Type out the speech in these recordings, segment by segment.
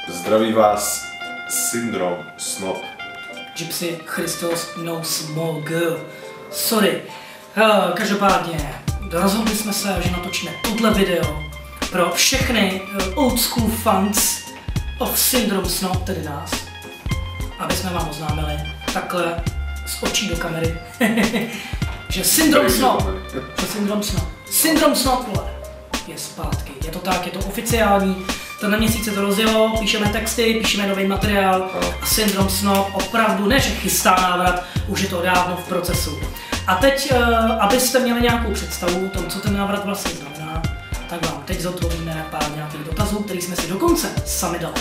Zdraví vás Syndrom Snob. Gypsy Christos no small girl. Sorry. Každopádně, rozhodli jsme se, že natočíme tohle video pro všechny old school fans of Syndrom Snob, tedy nás, aby jsme vám oznámili takhle z očí do kamery, že Syndrom Snob je zpátky. Je to tak, je to oficiální. Tenhle měsíc se to rozjelo, píšeme texty, píšeme nový materiál a Syndrom Snob opravdu ne, že chystá návrat, už je to dávno v procesu. A teď, abyste měli nějakou představu o tom, co ten návrat vlastně znamená, tak vám teď zodpovíme pár nějakých dotazů, který jsme si dokonce sami dali.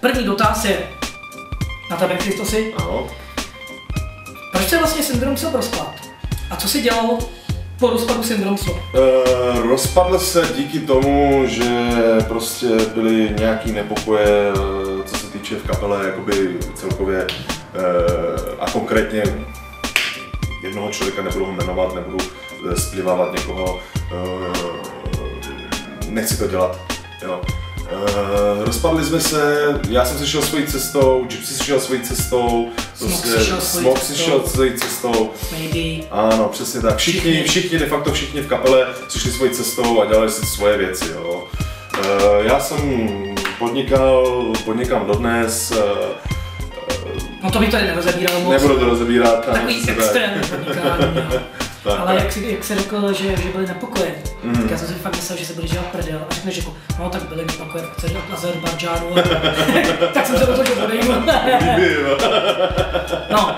První dotaz je na tebe, Christosi. Ano. Proč se vlastně Syndrom Snob rozpadl? A co si dělal po rozpadu Syndrom Snob? Rozpadl se díky tomu, že prostě byly nějaký nepokoje, co se týče v kapele, jakoby celkově a konkrétně jednoho člověka, nebudu ho jmenovat, nebudu splivávat někoho, nechci to dělat, jo. Rozpadli jsme se, já jsem se šel svojí cestou, Gypsy si šel svojí cestou, Smok si šel svojí cestou. Maybe. Ano, přesně tak. Všichni, de facto všichni v kapele si šli svojí cestou a dělali si svoje věci. Jo. Já jsem podnikám dodnes. No to bych tady nerozebíral moc. Nebudu to rozebírat. Takový extrémní podnikání. Ale jak jsi řekl, že byly nepokoje, tak já jsem si fakt myslel, že se bude dělat prdel a řekneš jako, no tak byly nepokoje v Azerbajdžánu, tak jsem se rozhodl, že odejdu. No,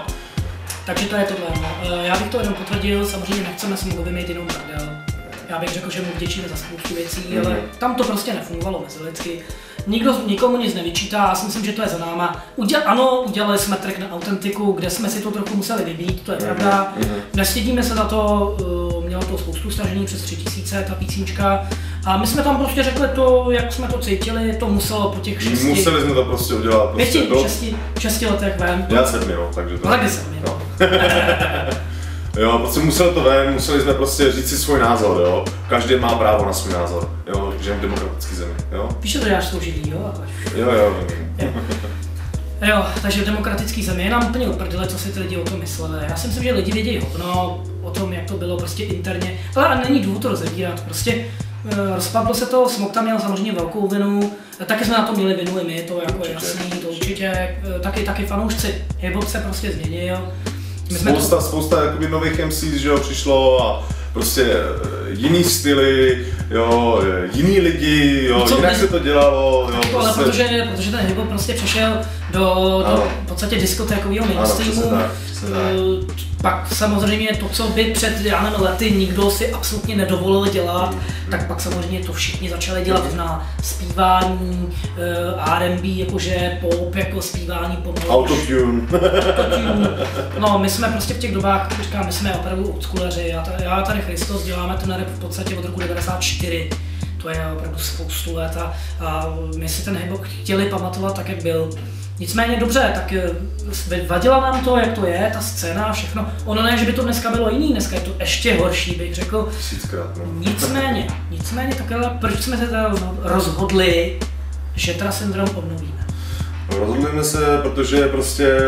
takže to je tohle. Já bych to jenom potvrdil, samozřejmě nechceme Smogovi mít jenom prdel. Já bych řekl, že mu vděčíme za spoustu věcí, ale tam to prostě nefungovalo mezilidsky. Nikdo nikomu nic nevyčítá, já si myslím, že to je za náma. Ano, udělali jsme track na Autentiku, kde jsme si to trochu museli vybít, to je pravda. Nestydíme se za to, mělo to spoustu stažení, přes 3000 ta písnička. A my jsme tam prostě řekli to, jak jsme to cítili, to muselo po těch 6. Museli jsme to prostě udělat. Prostě 6 letech ven. Já 7, takže to. Taky 7, no. Jo, prostě muselo to ven, museli jsme prostě říct si svůj názor, jo. Každý má právo na svůj názor, jo, žijeme v demokratické zemi, jo. Víš, že to děláš sloužilý, jo? Jo. Jo, takže v demokratické zemi je nám úplně uprdele, co si ty lidi o tom mysleli. Já si myslím, že lidi vědí hovno o tom, jak to bylo prostě interně, ale není důvod to rozebírat, prostě rozpadlo se to, Smok tam měl samozřejmě velkou vinu, taky jsme na to měli vinu i my, to jako je jasný, to určitě, taky fanoušci, hip-hop se prostě změnil. Spousta jakoby nových MCs, že jo, přišlo a prostě jiný styly, jo, jiný lidi, jo, jinak se to dělalo, jo, ale protože ten hip-hop prostě přešel do v podstatě diskotékového mainstreamu, pak samozřejmě to, co by před lety nikdo si absolutně nedovolil dělat, tak pak samozřejmě to všichni začali dělat na zpívání, R&B, jakože pop, jako zpívání pomalu. Autotune. No, my jsme prostě v těch dobách, říkám, my jsme opravdu oldschooleři, já tady Christos, děláme ten rap v podstatě od roku 94. To je opravdu spoustu let a my si ten hip-hop chtěli pamatovat tak, jak byl. Nicméně dobře, tak vadila nám to, jak to je, ta scéna a všechno. Ono ne, že by to dneska bylo jiný, dneska je to ještě horší, bych řekl. Tisíckrát, no. Nicméně takhle, proč jsme se teda rozhodli, že teda Syndrom obnovíme? Rozhodli jsme se, protože prostě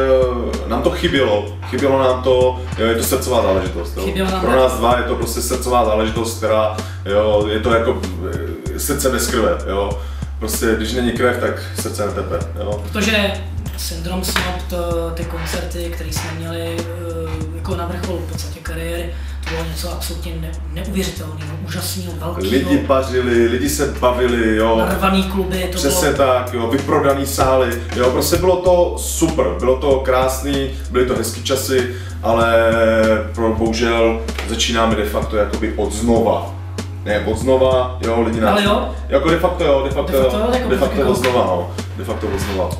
nám to chybělo nám to, je to srdcová záležitost. Pro nás dva je to prostě srdcová záležitost, která, jo, je to jako srdce bez krve, jo. Prostě když není krev, tak srdce netepe, jo. Protože Syndrom Snob, ty koncerty, které jsme měli jako na vrcholu v podstatě kariéry, to bylo něco absolutně neuvěřitelného, úžasného, velkého. Lidi pařili, lidi se bavili, jo. Narvaný kluby, to přesně bylo... tak, jo, vyprodaný sály, jo, prostě bylo to super, bylo to krásný, byly to hezký časy, ale bohužel začínáme de facto jakoby od znova, jo, lidi nás... Ale jo? Jako de facto od znova.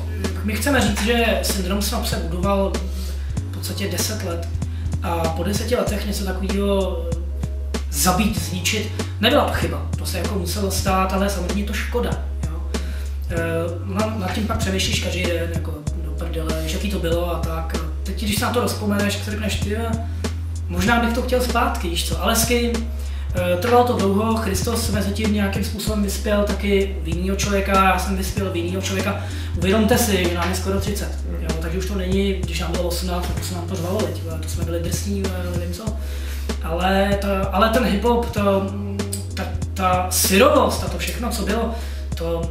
My chceme říct, že Syndrom Snob se budoval v podstatě 10 let a po 10 letech něco takového zabít, zničit, nebyla chyba, to se jako muselo stát, ale samozřejmě to škoda. Jo? Nad tím pak přemýšlíš každý den, jako do prdele, jaký to bylo a tak. Teď když se na to rozpomeneš, tak si řekneš, ty, možná bych to chtěl zpátky, víš co, ale s kým? Trvalo to dlouho, Christos mezi tím nějakým způsobem vyspěl taky v jinýho člověka, já jsem vyspěl v jinýho člověka. Uvědomte si, že nám je skoro 30, jo, takže už to není, když nám bylo 18, tak se nám to řvalo, to jsme byli drsní, nevím co. Ale ten hip-hop, ta syrovost a to všechno, co bylo, to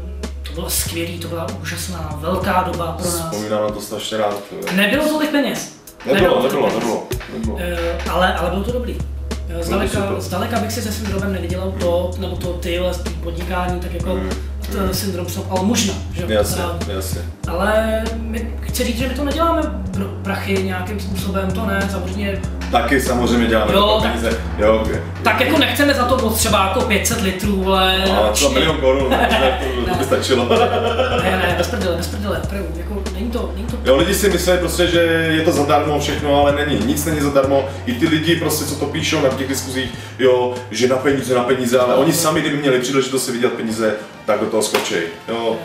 bylo skvělý, to byla úžasná, velká doba pro nás. Vzpomínám na to strašně rád. Nebylo tolik peněz. Nebylo. Ale bylo to dobrý. Zdaleka bych si se syndromem nevydělal to, nebo to tyhle podnikání, tak jako syndrom Snob, ale možná, že? Jasně. Ale chci říct, že my to neděláme pro prachy nějakým způsobem, to ne, samozřejmě. Taky samozřejmě děláme pro peníze. Jo, tak jako nechceme za to moc třeba jako 500 litrů, ale... No, třeba 1 000 000 korun, to by stačilo. Ne, bez prdele, opravdu, jako není to... Jo, lidi si myslí prostě, že je to zadarmo všechno, ale není, nic není zadarmo. I ty lidi prostě, co to píšou na těch diskuzích, jo, že na peníze, ale oni sami, kdyby měli příležitost si vydělat peníze, tak do toho skočí. Jo,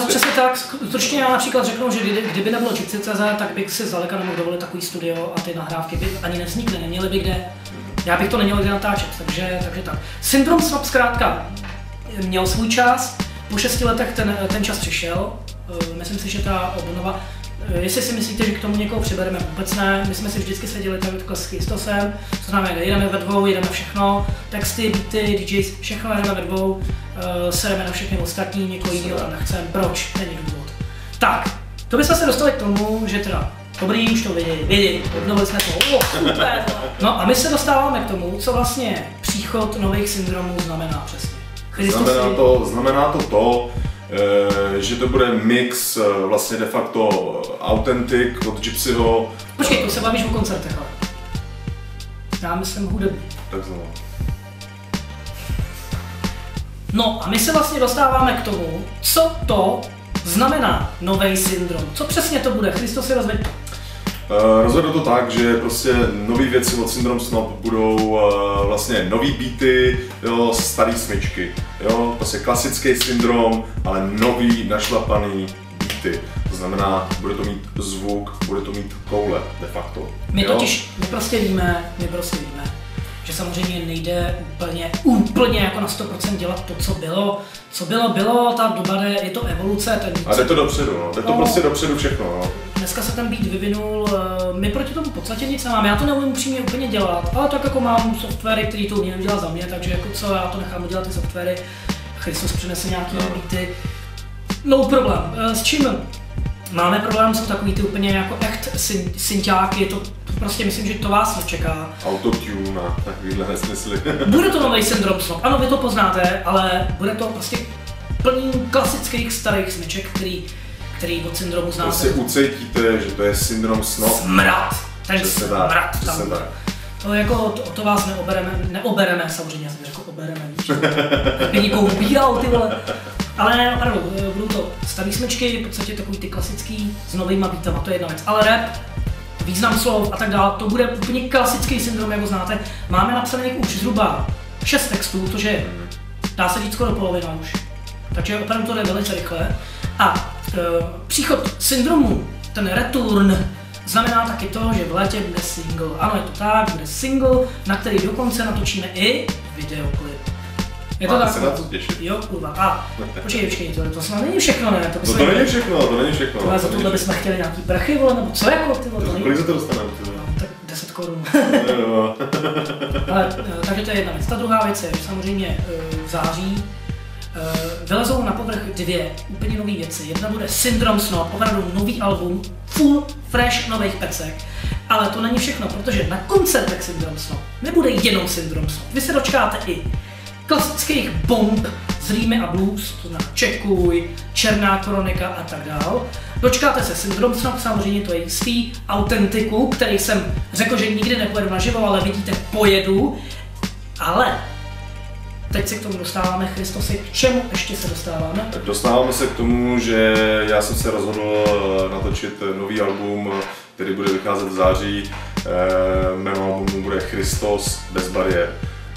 přesně tak. Stručně já například řeknu, že kdyby nebylo Jitsi.cz, tak bych si zdaleka nemohl dovolit takový studio a ty nahrávky by ani nevznikly, neměly by kde. Já bych to neměl kde natáčet, takže tak. Syndrom Snob zkrátka měl svůj čas, po 6 letech ten čas přišel. Myslím si, že ta obnova, jestli si myslíte, že k tomu někoho přibereme, vůbec ne. My jsme si vždycky seděli takhle s Christosem, to znamená, jedeme ve dvou, jedeme všechno, texty, beaty, DJs, všechno jedeme ve dvou, sereme na všechny ostatní, někoho jiného tam nechceme, proč? Není důvod. Tak, to bychom se dostali k tomu, že teda, dobrý, už to viděli, obnovili jsme to, super. No a my se dostáváme k tomu, co vlastně příchod nových syndromů znamená přesně. Znamená to, že to bude mix vlastně de facto Authentic od Gypsyho. Počkej, to se bavíš o koncertech, ale. Já myslím hudební. Tak znovu. No a my se vlastně dostáváme k tomu, co to znamená nový syndrom. Co přesně to bude? Christos si rozveď. Rozvedu to tak, že prostě nový věci od Syndrom Snob budou vlastně nový beaty, jo, starý smyčky, jo, prostě klasický syndrom, ale nový našlapaný beaty. To znamená, bude to mít zvuk, bude to mít koule de facto. My prostě víme, že samozřejmě nejde úplně jako na 100% dělat to, co bylo. Co bylo, ta doba je to evoluce. A jde to dopředu, no. Jde to prostě dopředu všechno, no. Dneska se ten beat vyvinul, my proti tomu v podstatě nic nemáme, já to neumím upřímně úplně dělat, ale tak jako mám softwary, který to umějí dělat za mě, takže jako co, já to nechám udělat ty softwary, Christos přinese nějaký beaty, no problém. S čím máme problém, jsou takový ty úplně jako echt synťáky, to prostě myslím, že to vás nečeká. Autotune a takovýhle nesmysly. Bude to nový Syndrom Snob, ano, vy to poznáte, ale bude to prostě plný klasických starých smyček, který od syndromu znáte. Prostě ucítíte, že to je Syndrom Snob. Smrad! Ten smrad tam. To jako to vás neobereme samozřejmě, já jsem řekl obereme, víš. Tak by někoho ubíral, ty vole. Ale ne, opravdu, budou to starý smyčky, v podstatě takový ty klasický s novýma beatama, to je jedna věc. Ale rap, význam slov a tak dále, to bude úplně klasický syndrom, jak ho znáte. Máme napsaných už zhruba 6 textů, což je, dá se říct, skoro polovina už. Takže opravdu to jde velice rychle. A příchod syndromu, ten return, znamená taky to, že v létě bude single. Ano, je to tak, bude single, na který dokonce natočíme i videoklip. Je to tak? Se na to těšit. Jo, kurva. A počkej, to snad není všechno, ne? To není všechno. Tohle za tohle bychom chtěli nějaký prachy, vole, nebo co jako, ty vole? Kolik za to dostaneme, ty vole? No, tak 10 korun. Ale, takže to je jedna věc. Ta druhá věc je, že samozřejmě v září vylezou na povrch 2 úplně nové věci. Jedna bude Syndrom Snob, opravdu nový album, full fresh nových pecek. Ale to není všechno, protože na koncertech Syndrom Snob nebude jenom Syndrom Snob. Vy se dočkáte i klasických bomb z rýmy a blues, to znamená Čekuj, Černá kronika a tak dál. Dočkáte se Syndrom Snob, samozřejmě to je jistý, Authentiku, který jsem řekl, že nikdy nepojedu naživo, ale vidíte, pojedu. Ale teď se k tomu dostáváme, Christosi, k čemu ještě se dostáváme? Tak dostáváme se k tomu, že já jsem se rozhodl natočit nový album, který bude vycházet v září. Jméno albumu bude Christos bez bariér.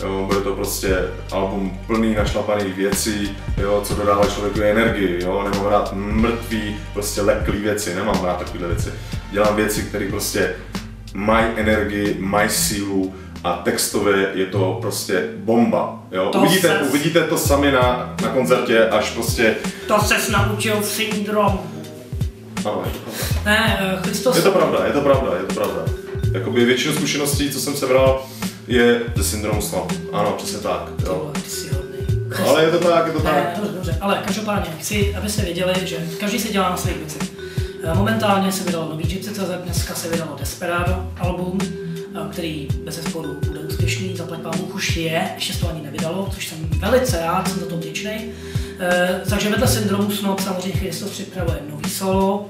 Jo, bude to prostě album plný našlapaných věcí, jo, co dodává člověku energii. Jo. Nemám rád mrtvý, prostě leklý věci, nemám rád takové věci. Dělám věci, které prostě mají energii, mají sílu a textově je to prostě bomba. Jo? To uvidíte to sami na koncertě, až prostě... To ses naučil v Syndromu. Ano, je to pravda. Ne, Christos... Je to pravda. Jakoby většinu zkušeností, co jsem sebral, je ze Syndromu Snap. Ano, přesně tak. Jo. Ty jsi hodný. Ale je to tak. Dobře, ale každopádně chci, abyste věděli, že každý si dělá na svých věcech. Momentálně se vydalo nový Gypsy.cz, dneska se vydalo Desperado album, který bezesporu bude úspěšný, zaplať pán Bůh už je, ještě to ani nevydalo, což jsem velice rád, jsem za to vděčný. Takže vedle Syndromu Snap samozřejmě Christos připravuje nový solo,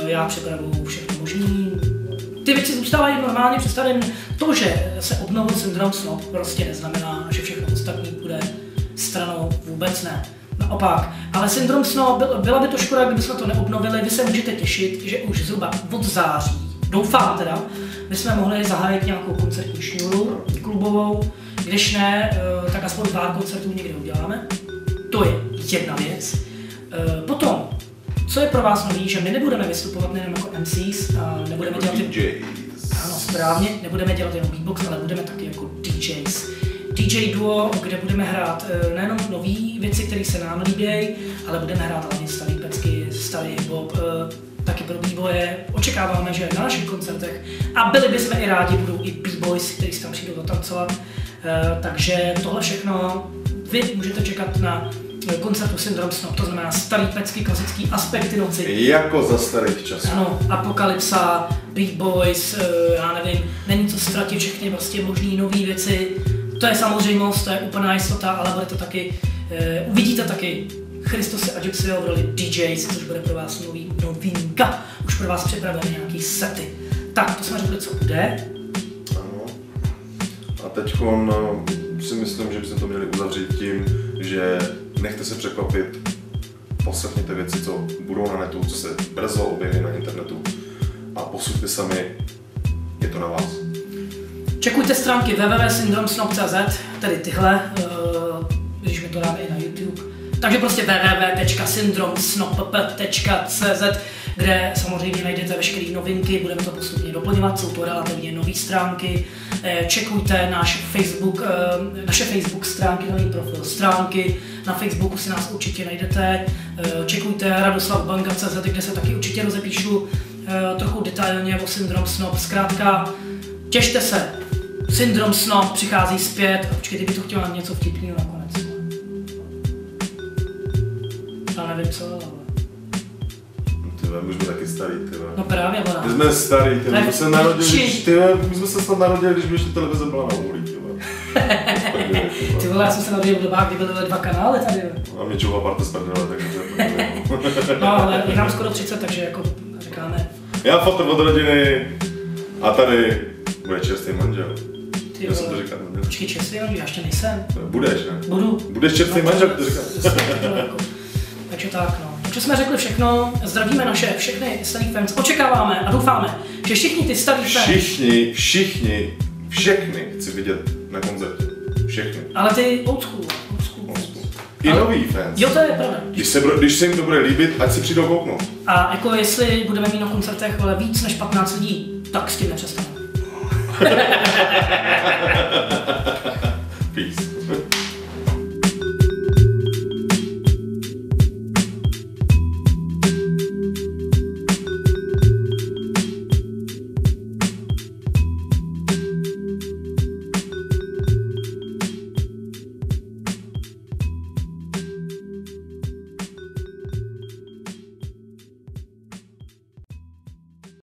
já připravuju všechno možný. Ty věci zůstávají normálně představen. To, že se obnovil Syndrom Snap, prostě neznamená, že všechno ostatní bude stranou, vůbec ne. Naopak, ale Syndrom Snap, byla by to škoda, kdybychom to neobnovili, vy se můžete těšit, že už zhruba od září, doufám teda, bychom mohli zahájit nějakou koncertní šňůru klubovou, když ne, tak aspoň pár koncertů někde uděláme. To je jedna věc. Potom, co je pro vás nový, že my nebudeme vystupovat nejen jako MCs a nebudeme dělat ano, správně, nebudeme dělat jenom beatbox, ale budeme taky jako DJs. DJ duo, kde budeme hrát nejenom nové věci, které se nám líbí, ale budeme hrát hlavně starý pecky, starý hip-hop, taky pro b-boye. Očekáváme, že na našich koncertech, a byli bychom i rádi, budou i b-boys, kteří si tam přijdou dotancovat. Takže tohle všechno vy můžete čekat na koncertu Syndrom Snap, to znamená starý pecky, klasický aspekty noci. Jako za starých časů. Ano, apokalypsa, b-boys, já nevím, není co ztratit, všechny prostě možný nové věci. To je samozřejmost, to je úplná jistota, ale bude to taky, uvidíte taky Christose a Gypsyho v roli DJs, což bude pro vás novinka. Už pro vás připravili nějaký sety. Tak, to jsme řekli, co bude. Ano. A teďkon si myslím, že bychom to měli uzavřít tím, že nechte se překvapit, poslechněte věci, co budou na netu, co se brzo objeví na internetu a posuďte sami, je to na vás. Čekujte stránky www.syndromsnap.cz, tedy tyhle, když mi to dáme i na YouTube. Takže prostě www.syndromsnap.cz, kde samozřejmě najdete veškeré novinky, budeme to postupně doplňovat, jsou to relativně nové stránky. Čekujte naše Facebook stránky, nový profil stránky, na Facebooku si nás určitě najdete. Čekujte radoslavbanka.cz, kde se taky určitě rozepíšu trochu detailně o Syndrom Snap. Zkrátka, těšte se, Syndrom Snap přichází zpět a počkej, kdyby to chtěla něco vtipného nakonec. Já nevím co, ale... Tyhle, my jsme taky starý, tyhle. No právě, ale... My jsme starý, tyhle, my jsme se snad narodili, když by ještě televize byla na uhlí, tyhle. Ty vole, já jsem se narodil v dobách, kdy byly 2 kanály tady. A mě čouva parta z prdele, takže... No, ale je nám skoro 30, takže jako říkáme... Já fotr od rodiny a tady bude čerstvý manžel. Já jsem to říkal. Počkej, čerstvý manžel, já ještě nejsem. Budeš, ne? Budu. Budeš čerstvý manžel, to říkám. Takže tak, no. Takže jsme řekli všechno, zdravíme naše všechny starý fans, očekáváme a doufáme, že všichni ty starý fans... Všechny chci vidět na koncertě. Všechny. Ale ty old school. I nový fans. Jo, to je pravda. Když se jim to bude líbit, ať si přijdou kouknout. A jako jestli budeme mít na koncertech ale víc než 15 lidí, tak s tím nepřestaneme. Peace.